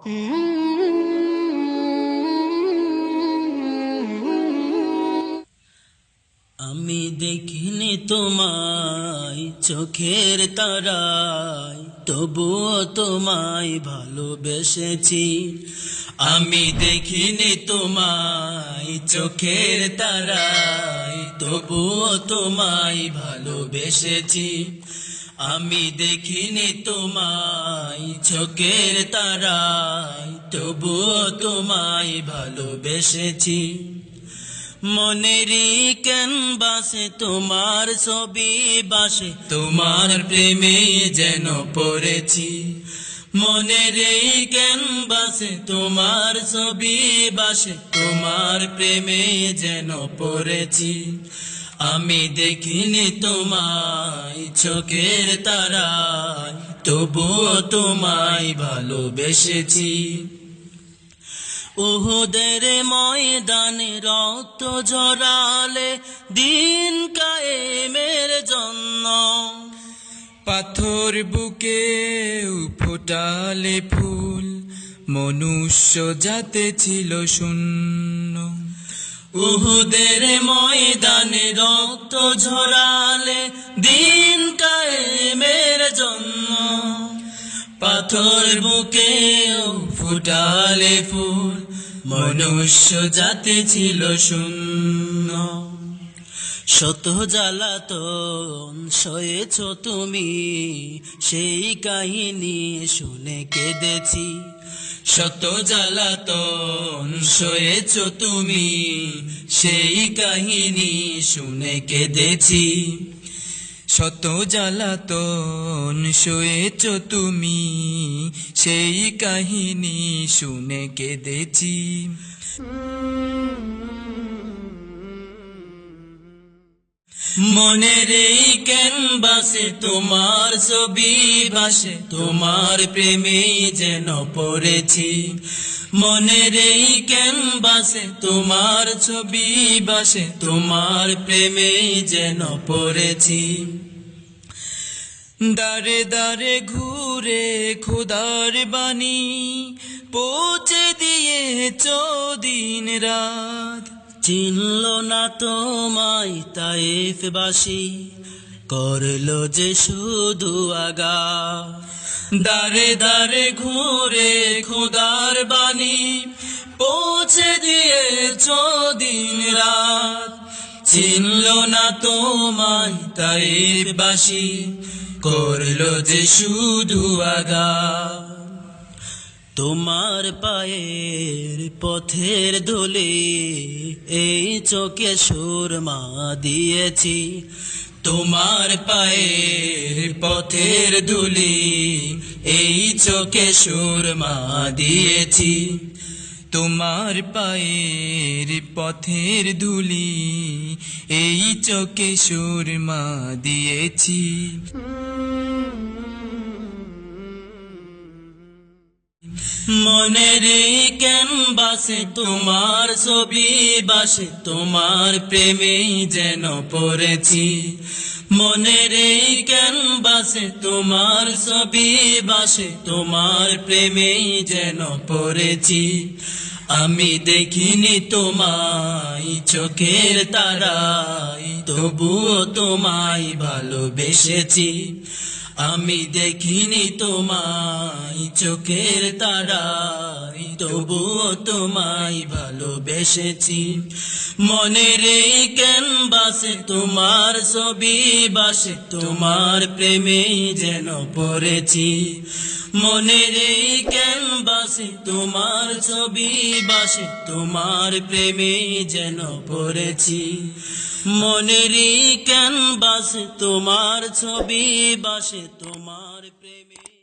আমি দেখিনি তোমায় চোখের তারায়, তবুও তোমায় ভালোবেসেছি। আমি দেখিনি তোমায় চোখের তারায়, তবুও তোমায় ভালোবেসেছি। আমি দেখিনি তোমায় চোখের তারায়, তবুও তোমায় ভালোবেসেছি। মনেরই ক্যানভাসে তোমার ছবি বাসে, তোমার প্রেমে যেন পড়েছি। মনেরই ক্যানভাসে তোমার ছবি বাসে, তোমার প্রেমে যেন পড়েছি। আমি দেখিনি তোমায় চোখের তারায়, তবুও তোমায় ভালোবেসেছি। উহুদের ময়দানে রক্ত ঝরালে দিন কায়েমের জন্য, পাথর বুকে ফোটালে ফুল, মনুষ্য জাতে ছিল শূন্য। উহুদের ময়দানে রক্ত ঝরালে দিন কায়েমের জন্য, পাথর বুকে ফুটালে ফুল, মনুষ্য জাতি ছিল শূন্য। শত জ্বালাতন সয়েছ তুমি, সেই কাহিনী শুনে কেঁদেছি। শত জ্বালাতন সয়েছ তুমি, সেই কাহিনী শুনে কেঁদেছি। শত জ্বালাতন সয়েছ তুমি, সেই কাহিনী শুনে কেঁদেছি। মনের এই ক্যানভাসে তোমার ছবি ভাসে, তোমার প্রেমে যেন পড়েছি। মনের এই ক্যানভাসে তোমার ছবি ভাসে, তোমার প্রেমে যেন পড়েছি। দারে দারে ঘুরে খোদার বাণী পৌঁছে দিয়েছ দিন রাত। চিনল না তোমায় তায়েফবাসী, করলো যে শুধু আঘাত। দারে দারে ঘুরে খোদার বাণী পৌঁছে দিয়েছ দিন রাত। চিনল না তোমায় তায়েফবাসী, করলো যে শুধু আঘাত। তোমার পায়ের পথের ধুলি এই চোখে সুরমা দিয়েছি। তোমার পায়ের পথের ধুলি এই চোখে সুরমা দিয়েছি। তোমার পায়ের পথের ধুলি এই চোখে সুরমা দিয়েছি। মনের এই ক্যানভাসে তোমার ছবি বাসে, তোমার প্রেমে যেন পড়েছি। মনের এই ক্যানভাসে তোমার ছবি বাসে, তোমার প্রেমে যেন পড়েছি। আমি দেখিনি তোমায় চোখের তারায়, তবুও তোমায় ভালোবেসেছি। আমি দেখিনি তোমায় চোখের তারায়, তবুও তোমায় ভালোবেসেছি। মনের এই ক্যানভাসে তোমার ছবি বাসে, তোমার প্রেমে যেন পড়েছি। মনের এই ক্যানভাসে তোমার ছবি বাসে, তোমার প্রেমে যেন পড়েছি। মনের এই ক্যানভাসে তোমার ছবি বাসে, তোমার প্রেমে।